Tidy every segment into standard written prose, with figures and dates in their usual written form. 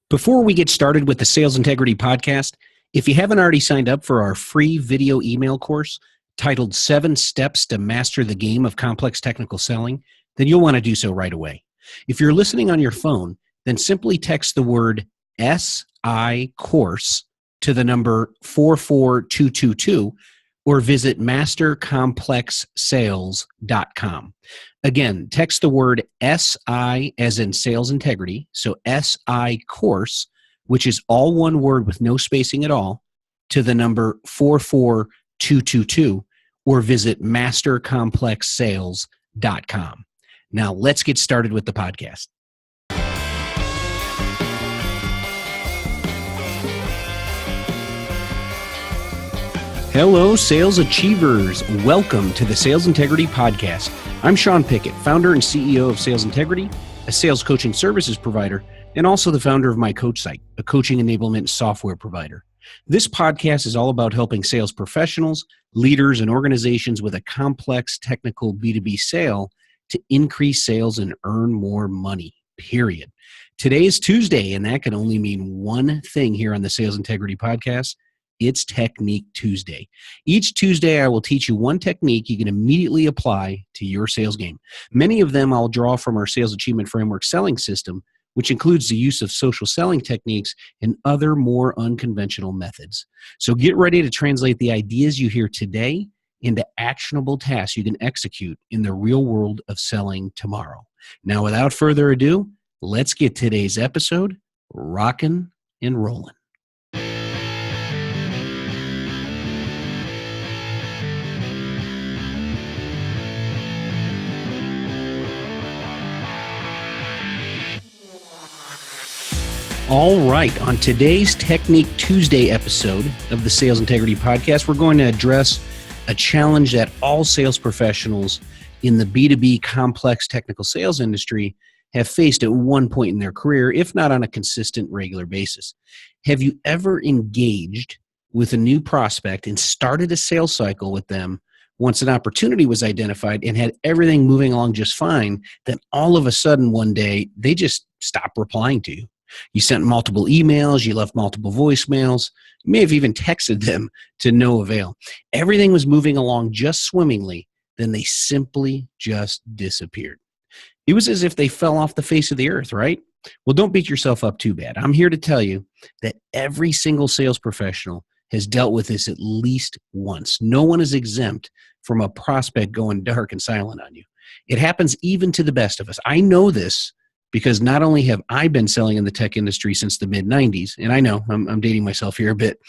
Before we get started with the Sales Integrity Podcast, if you haven't already signed up for our free video email course titled 7 Steps to Master the Game of Complex Technical Selling, then you'll want to do so right away. If you're listening on your phone, then simply text the word SI course to the number 44222 or visit mastercomplexsales.com. Again, text the word SI as in sales integrity, so SI course, which is all one word with no spacing at all, to the number 44222 or visit mastercomplexsales.com. Now, let's get started with the podcast. Hello, sales achievers. Welcome to the Sales Integrity Podcast. I'm Sean Pickett, founder and CEO of Sales Integrity, a sales coaching services provider, and also the founder of my coach site, a coaching enablement software provider. This podcast is all about helping sales professionals, leaders, and organizations with a complex technical B2B sale to increase sales and earn more money, period. Today is Tuesday, and that can only mean one thing here on the Sales Integrity Podcast. It's Technique Tuesday. Each Tuesday, I will teach you one technique you can immediately apply to your sales game. Many of them I'll draw from our Sales Achievement Framework selling system, which includes the use of social selling techniques and other more unconventional methods. So get ready to translate the ideas you hear today into actionable tasks you can execute in the real world of selling tomorrow. Now, without further ado, let's get today's episode rocking and rolling. All right, on today's Technique Tuesday episode of the Sales Integrity Podcast, we're going to address a challenge that all sales professionals in the B2B complex technical sales industry have faced at one point in their career, if not on a consistent, regular basis. Have you ever engaged with a new prospect and started a sales cycle with them once an opportunity was identified and had everything moving along just fine, then all of a sudden one day they just stopped replying to you? You sent multiple emails, you left multiple voicemails, you may have even texted them to no avail. Everything was moving along just swimmingly, then they simply just disappeared. It was as if they fell off the face of the earth, right? Well, don't beat yourself up too bad. I'm here to tell you that every single sales professional has dealt with this at least once. No one is exempt from a prospect going dark and silent on you. It happens even to the best of us. I know this because not only have I been selling in the tech industry since the mid-90s, and I know I'm dating myself here a bit,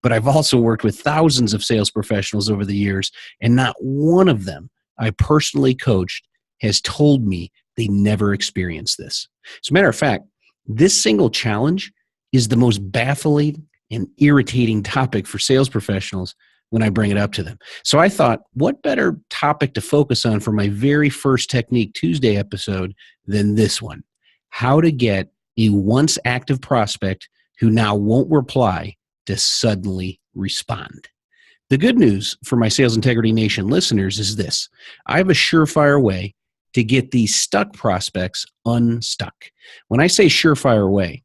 but I've also worked with thousands of sales professionals over the years, and not one of them I personally coached has told me they never experienced this. As a matter of fact, this single challenge is the most baffling and irritating topic for sales professionals when I bring it up to them. So I thought, what better topic to focus on for my very first Technique Tuesday episode than this one? How to get a once active prospect who now won't reply to suddenly respond. The good news for my Sales Integrity Nation listeners is this. I have a surefire way to get these stuck prospects unstuck. When I say surefire way,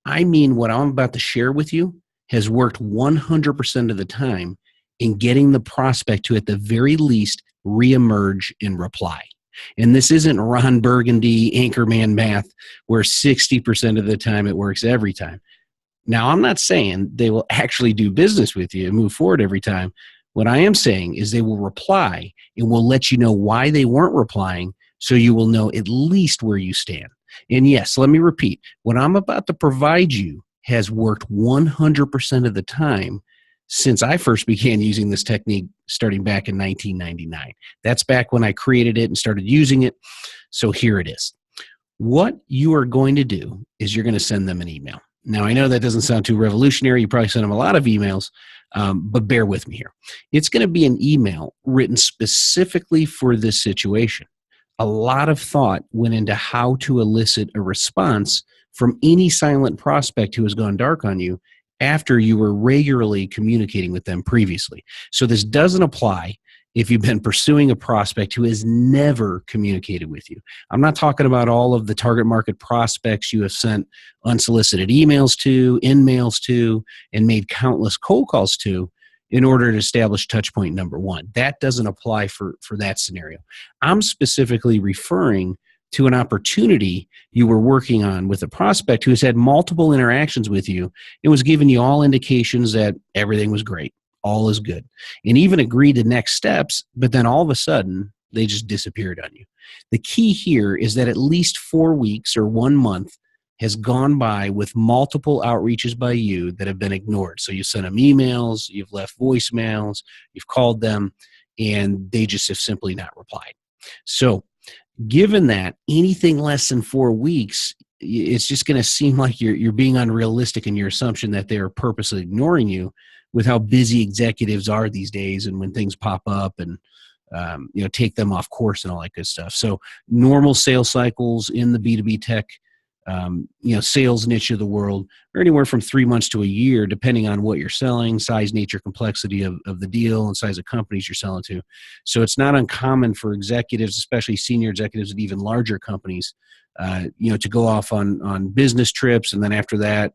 I mean what I'm about to share with you has worked 100% of the time in getting the prospect to, at the very least, reemerge and reply. And this isn't Ron Burgundy Anchorman math where 60% of the time it works every time. Now, I'm not saying they will actually do business with you and move forward every time. What I am saying is they will reply and will let you know why they weren't replying so you will know at least where you stand. And yes, let me repeat, what I'm about to provide you has worked 100% of the time since I first began using this technique starting back in 1999. That's back when I created it and started using it. So here it is. What you are going to do is you're going to send them an email. Now, I know that doesn't sound too revolutionary. You probably send them a lot of emails, but bear with me here. It's going to be an email written specifically for this situation. A lot of thought went into how to elicit a response from any silent prospect who has gone dark on you after you were regularly communicating with them previously. So this doesn't apply if you've been pursuing a prospect who has never communicated with you. I'm not talking about all of the target market prospects you have sent unsolicited emails to, in-mails to, and made countless cold calls to in order to establish touch point number one. That doesn't apply for that scenario. I'm specifically referring to an opportunity you were working on with a prospect who has had multiple interactions with you and was giving you all indications that everything was great, all is good, and even agreed to next steps, but then all of a sudden, they just disappeared on you. The key here is that at least 4 weeks or 1 month has gone by with multiple outreaches by you that have been ignored. So you sent them emails, you've left voicemails, you've called them, and they just have simply not replied. So given that anything less than 4 weeks, it's just going to seem like you're being unrealistic in your assumption that they're purposely ignoring you with how busy executives are these days and when things pop up and take them off course and all that good stuff. So normal sales cycles in the B2B tech sales niche of the world are anywhere from 3 months to a year, depending on what you're selling, size, nature, complexity of the deal, and size of companies you're selling to. So it's not uncommon for executives, especially senior executives at even larger companies, to go off on business trips, and then after that,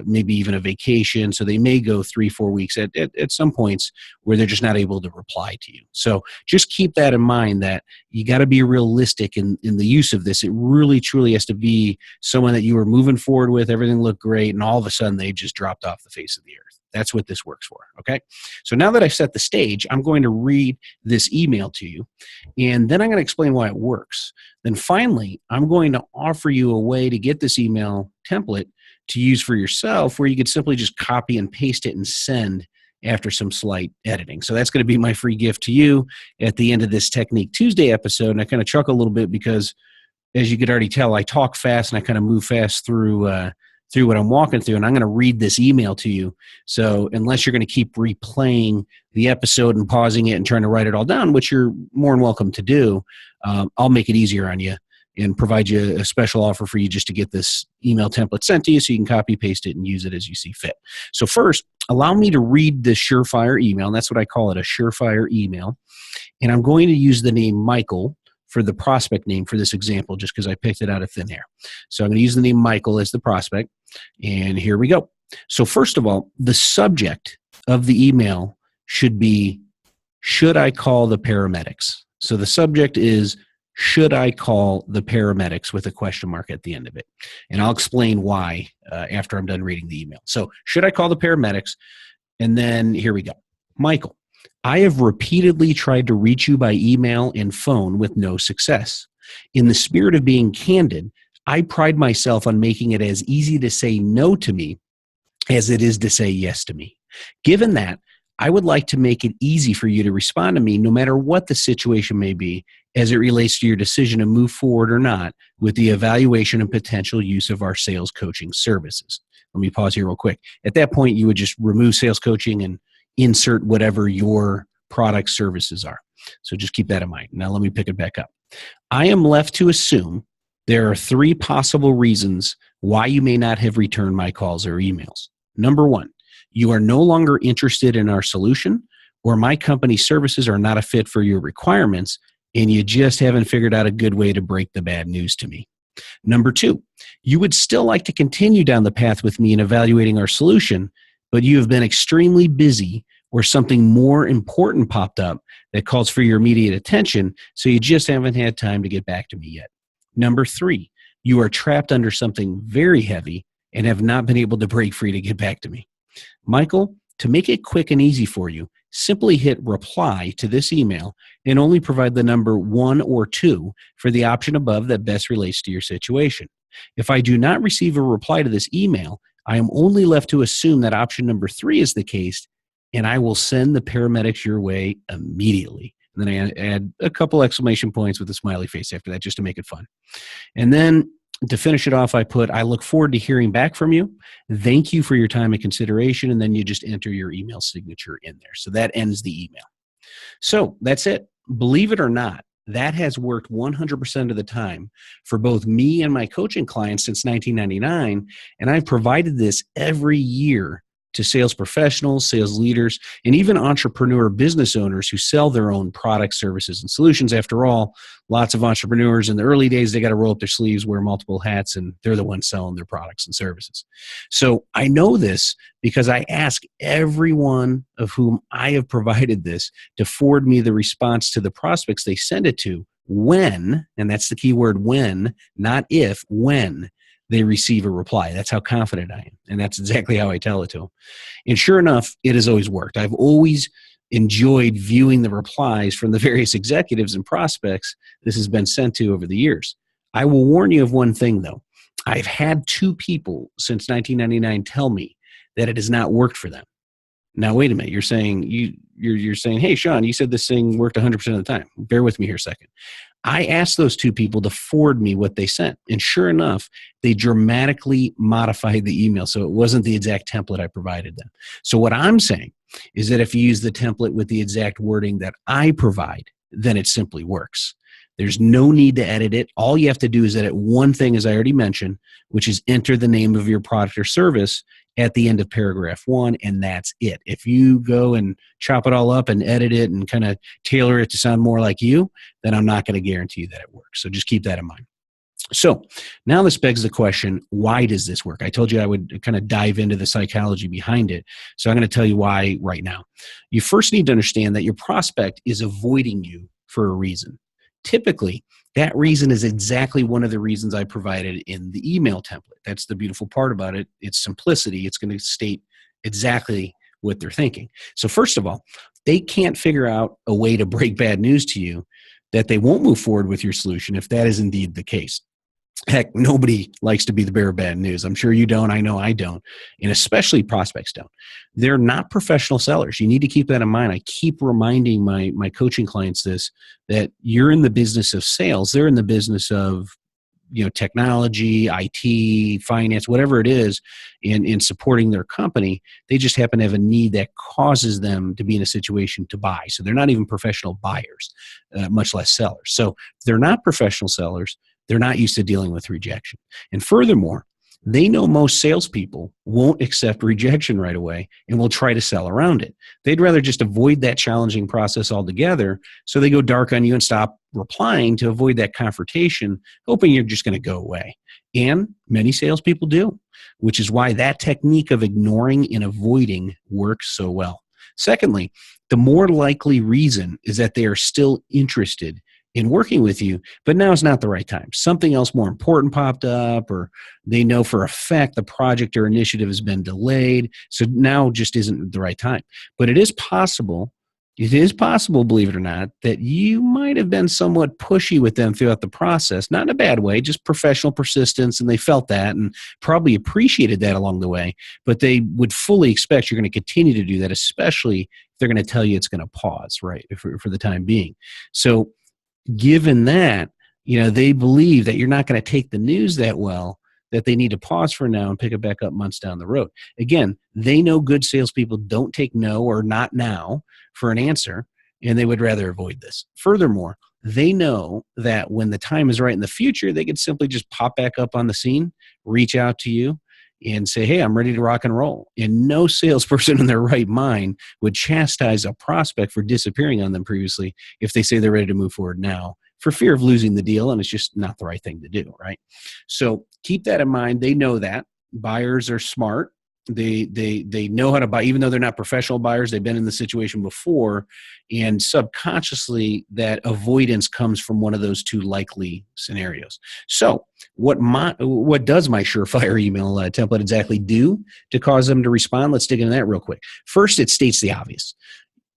maybe even a vacation. So they may go 3-4 weeks at some points where they're just not able to reply to you. So just keep that in mind, that you got to be realistic in the use of this. It really truly has to be someone that you were moving forward with, everything looked great, and all of a sudden they just dropped off the face of the earth. That's what this works for. Okay. So now that I've set the stage, I'm going to read this email to you, and then I'm going to explain why it works. Then finally, I'm going to offer you a way to get this email template to use for yourself, where you could simply just copy and paste it and send after some slight editing. So that's going to be my free gift to you at the end of this Technique Tuesday episode. And I kind of chuckle a little bit because, as you could already tell, I talk fast and I kind of move fast through what I'm walking through, and I'm going to read this email to you. So unless you're going to keep replaying the episode and pausing it and trying to write it all down, which you're more than welcome to do, I'll make it easier on you and provide you a special offer for you just to get this email template sent to you so you can copy, paste it, and use it as you see fit. So first, allow me to read the surefire email, and that's what I call it, a surefire email. And I'm going to use the name Michael for the prospect name for this example, just because I picked it out of thin air. So I'm going to use the name Michael as the prospect, and here we go. So first of all, the subject of the email should be, should I call the paramedics? So the subject is, should I call the paramedics, with a question mark at the end of it? And I'll explain why after I'm done reading the email. So should I call the paramedics? And then here we go. Michael, I have repeatedly tried to reach you by email and phone with no success. In the spirit of being candid, I pride myself on making it as easy to say no to me as it is to say yes to me. Given that, I would like to make it easy for you to respond to me no matter what the situation may be, as it relates to your decision to move forward or not with the evaluation and potential use of our sales coaching services. Let me pause here real quick. At that point, you would just remove sales coaching and insert whatever your product services are. So just keep that in mind. Now let me pick it back up. I am left to assume there are 3 possible reasons why you may not have returned my calls or emails. Number 1, you are no longer interested in our solution, or my company's services are not a fit for your requirements, and you just haven't figured out a good way to break the bad news to me. Number 2, you would still like to continue down the path with me in evaluating our solution, but you have been extremely busy, or something more important popped up that calls for your immediate attention, so you just haven't had time to get back to me yet. Number 3, you are trapped under something very heavy and have not been able to break free to get back to me. Michael, to make it quick and easy for you, simply hit reply to this email and only provide the number 1 or 2 for the option above that best relates to your situation. If I do not receive a reply to this email, I am only left to assume that option number 3 is the case, and I will send the paramedics your way immediately. And then I add a couple exclamation points with a smiley face after that, just to make it fun. And then to finish it off, I put, I look forward to hearing back from you. Thank you for your time and consideration. And then you just enter your email signature in there. So that ends the email. So that's it. Believe it or not, that has worked 100% of the time for both me and my coaching clients since 1999. And I've provided this every year to sales professionals, sales leaders, and even entrepreneur business owners who sell their own products, services, and solutions. After all, lots of entrepreneurs in the early days, they got to roll up their sleeves, wear multiple hats, and they're the ones selling their products and services. So I know this because I ask everyone of whom I have provided this to forward me the response to the prospects they send it to when, and that's the key word, when, not if, when they receive a reply. That's how confident I am. And that's exactly how I tell it to them. And sure enough, it has always worked. I've always enjoyed viewing the replies from the various executives and prospects this has been sent to over the years. I will warn you of one thing, though. I've had 2 people since 1999 tell me that it has not worked for them. Now, wait a minute. You're saying, you're saying, hey, Sean, you said this thing worked 100% of the time. Bear with me here a second. I asked those 2 people to forward me what they sent. And sure enough, they dramatically modified the email. So it wasn't the exact template I provided them. So what I'm saying is that if you use the template with the exact wording that I provide, then it simply works. There's no need to edit it. All you have to do is edit one thing, as I already mentioned, which is enter the name of your product or service at the end of paragraph 1, and that's it. If you go and chop it all up and edit it and kind of tailor it to sound more like you, then I'm not going to guarantee you that it works. So just keep that in mind. So now this begs the question, why does this work? I told you I would kind of dive into the psychology behind it. So I'm going to tell you why right now. You first need to understand that your prospect is avoiding you for a reason. Typically, that reason is exactly one of the reasons I provided in the email template. That's the beautiful part about it. It's simplicity. It's going to state exactly what they're thinking. So first of all, they can't figure out a way to break bad news to you that they won't move forward with your solution if that is indeed the case. Heck, nobody likes to be the bearer of bad news. I'm sure you don't. I know I don't. And especially prospects don't. They're not professional sellers. You need to keep that in mind. I keep reminding my coaching clients this, that you're in the business of sales. They're in the business of technology, IT, finance, whatever it is, in supporting their company. They just happen to have a need that causes them to be in a situation to buy. So they're not even professional buyers, much less sellers. So they're not professional sellers. They're not used to dealing with rejection. And furthermore, they know most salespeople won't accept rejection right away and will try to sell around it. They'd rather just avoid that challenging process altogether, so they go dark on you and stop replying to avoid that confrontation, hoping you're just going to go away. And many salespeople do, which is why that technique of ignoring and avoiding works so well. Secondly, the more likely reason is that they are still interested in working with you, but now is not the right time. Something else more important popped up, or they know for a fact the project or initiative has been delayed, so now just isn't the right time. But it is possible, believe it or not, that you might have been somewhat pushy with them throughout the process, not in a bad way, just professional persistence, and they felt that and probably appreciated that along the way, but they would fully expect you're going to continue to do that, especially if they're going to tell you it's going to pause, right, for the time being. So given that, they believe that you're not going to take the news that well, that they need to pause for now and pick it back up months down the road. Again, they know good salespeople don't take no or not now for an answer, and they would rather avoid this. Furthermore, they know that when the time is right in the future, they could simply just pop back up on the scene, reach out to you, and say, hey, I'm ready to rock and roll. And no salesperson in their right mind would chastise a prospect for disappearing on them previously if they say they're ready to move forward now for fear of losing the deal, and it's just not the right thing to do, right? So keep that in mind. They know that. Buyers are smart. They know how to buy, even though they're not professional buyers. They've been in the situation before, and subconsciously that avoidance comes from one of those 2 likely scenarios. So what does my surefire email template exactly do to cause them to respond? Let's dig into that real quick. First, it states the obvious.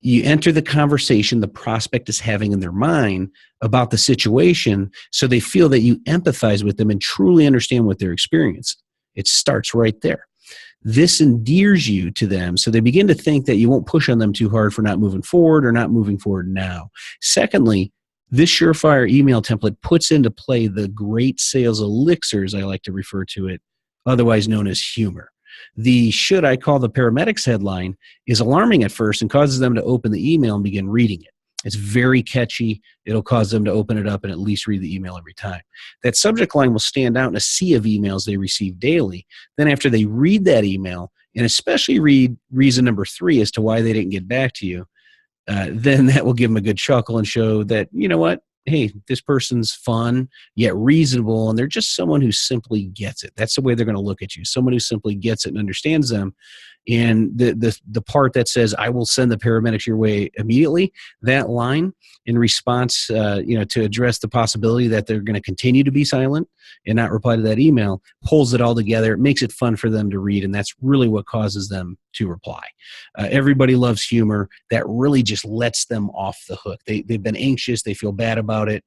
You enter the conversation the prospect is having in their mind about the situation, so they feel that you empathize with them and truly understand what they're experiencing. It starts right there. This endears you to them, so they begin to think that you won't push on them too hard for not moving forward or not moving forward now. Secondly, this surefire email template puts into play the great sales elixirs, I like to refer to it, otherwise known as humor. The "should I call the paramedics" headline is alarming at first and causes them to open the email and begin reading it. It's very catchy. It'll cause them to open it up and at least read the email every time. That subject line will stand out in a sea of emails they receive daily. Then after they read that email, and especially read reason number 3 as to why they didn't get back to you, then that will give them a good chuckle and show that, you know what, hey, this person's fun yet reasonable, and they're just someone who simply gets it. That's the way they're going to look at you. Someone who simply gets it and understands them. And the part that says, I will send the paramedics your way immediately, that line in response, to address the possibility that they're going to continue to be silent and not reply to that email, pulls it all together. It makes it fun for them to read, and that's really what causes them to reply. Everybody loves humor. That really just lets them off the hook. They've been anxious. They feel bad about it.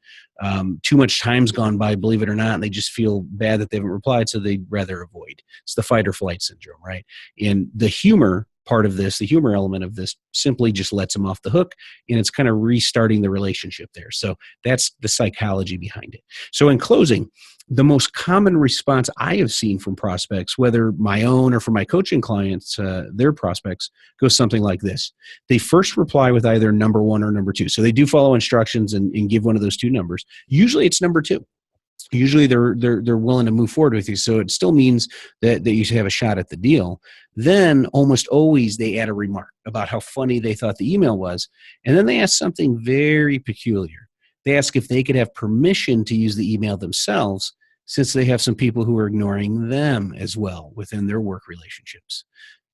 Too much time's gone by, believe it or not, and they just feel bad that they haven't replied, so they'd rather avoid. It's the fight or flight syndrome, right? And the humor part of this, the humor element of this, simply just lets them off the hook, and it's kind of restarting the relationship there. So that's the psychology behind it. So in closing, the most common response I have seen from prospects, whether my own or from my coaching clients, their prospects, goes something like this. They first reply with either number 1 or number 2. So they do follow instructions and give one of those 2 numbers. Usually it's number 2. Usually they're willing to move forward with you. So it still means that you should have a shot at the deal. Then almost always they add a remark about how funny they thought the email was. And then they ask something very peculiar. They ask if they could have permission to use the email themselves, since they have some people who are ignoring them as well within their work relationships.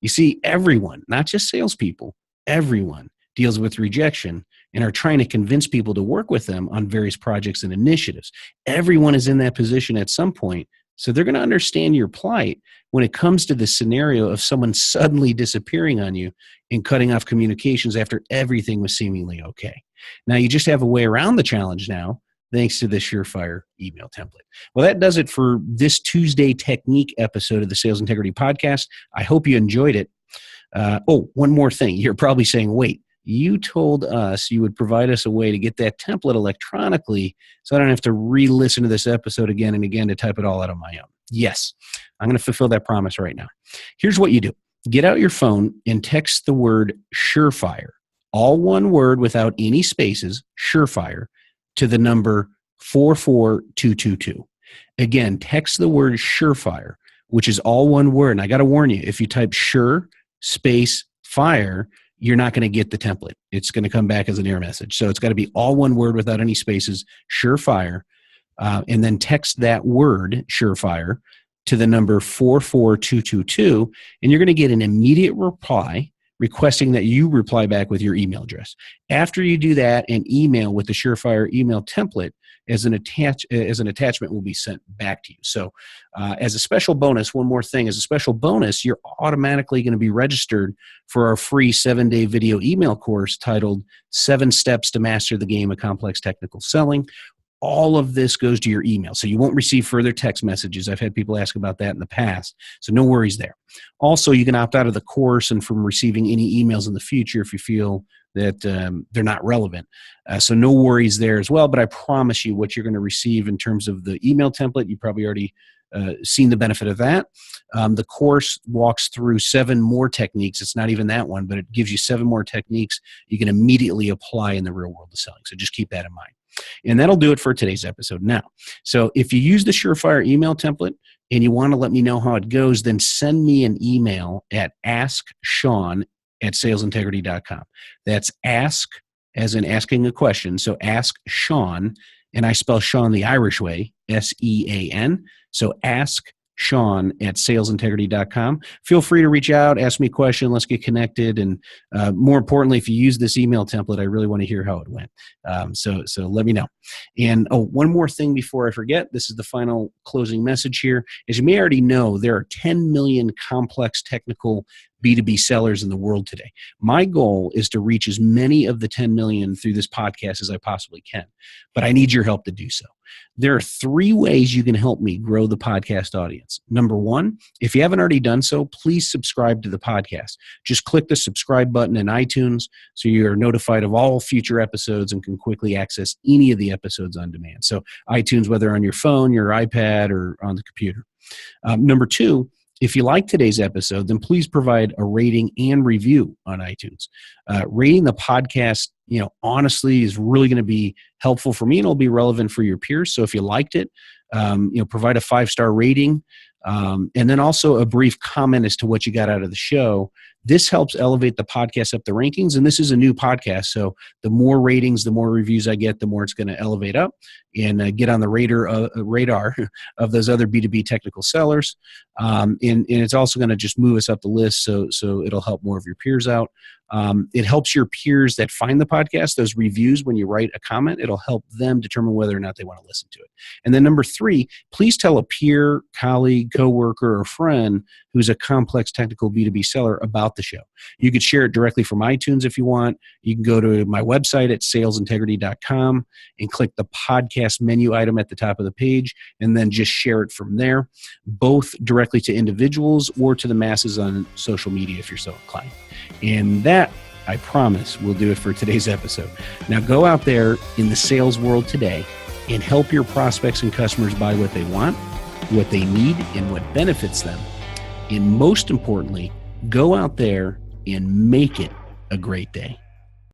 You see, everyone, not just salespeople, everyone deals with rejection and are trying to convince people to work with them on various projects and initiatives. Everyone is in that position at some point, so they're going to understand your plight when it comes to the scenario of someone suddenly disappearing on you and cutting off communications after everything was seemingly okay. Now, you just have a way around the challenge now, thanks to the surefire email template. Well, that does it for this Tuesday Technique episode of the Sales Integrity Podcast. I hope you enjoyed it. One more thing. You're probably saying, wait, you told us you would provide us a way to get that template electronically so I don't have to re-listen to this episode again and again to type it all out on my own. Yes, I'm going to fulfill that promise right now. Here's what you do. Get out your phone and text the word surefire, all one word without any spaces, surefire, to the number 44222. Again, text the word surefire, which is all one word. And I got to warn you, if you type sure space fire, you're not going to get the template. It's going to come back as an error message. So it's got to be all one word without any spaces, surefire, and then text that word, surefire, to the number 44222, and you're going to get an immediate reply requesting that you reply back with your email address. After you do that, an email with the surefire email template as an attachment will be sent back to you. So as a special bonus, one more thing, as a special bonus, you're automatically going to be registered for our free 7-day video email course titled 7 Steps to Master the Game of Complex Technical Selling. All of this goes to your email, so you won't receive further text messages. I've had people ask about that in the past, so no worries there. Also, you can opt out of the course and from receiving any emails in the future if you feel that they're not relevant. So no worries there as well, but I promise you what you're going to receive in terms of the email template, you probably already seen the benefit of that. The course walks through 7 more techniques. It's not even that one, but it gives you 7 more techniques you can immediately apply in the real world of selling. So just keep that in mind. And that'll do it for today's episode now. So if you use the surefire email template and you want to let me know how it goes, then send me an email at asksean@salesintegrity.com. That's ask as in asking a question. So ask Sean, and I spell Sean the Irish way, S-E-A-N. So ask Sean@salesintegrity.com. Feel free to reach out, ask me a question, let's get connected. And more importantly, if you use this email template, I really want to hear how it went. So let me know. And one more thing before I forget, this is the final closing message here. As you may already know, there are 10 million complex technical B2B sellers in the world today. My goal is to reach as many of the 10 million through this podcast as I possibly can, but I need your help to do so. There are 3 ways you can help me grow the podcast audience. Number 1, if you haven't already done so, please subscribe to the podcast. Just click the subscribe button in iTunes so you're notified of all future episodes and can quickly access any of the episodes on demand. So iTunes, whether on your phone, your iPad, or on the computer. Number 2, if you like today's episode, then please provide a rating and review on iTunes. Rating the podcast, honestly, is really going to be helpful for me, and it'll be relevant for your peers. So if you liked it, provide a 5-star rating. And then also a brief comment as to what you got out of the show. This helps elevate the podcast up the rankings. And this is a new podcast. So the more ratings, the more reviews I get, the more it's going to elevate up and get on the radar of those other B2B technical sellers. And it's also going to just move us up the list. So it'll help more of your peers out. It helps your peers that find the podcast, those reviews, when you write a comment, it'll help them determine whether or not they want to listen to it. And then number 3, please tell a peer, colleague, coworker, or friend who's a complex technical B2B seller about the show. You could share it directly from iTunes if you want. You can go to my website at salesintegrity.com and click the podcast menu item at the top of the page and then just share it from there, both directly to individuals or to the masses on social media if you're so inclined. And that, I promise, will do it for today's episode. Now go out there in the sales world today and help your prospects and customers buy what they want, what they need, and what benefits them. And most importantly, go out there and make it a great day.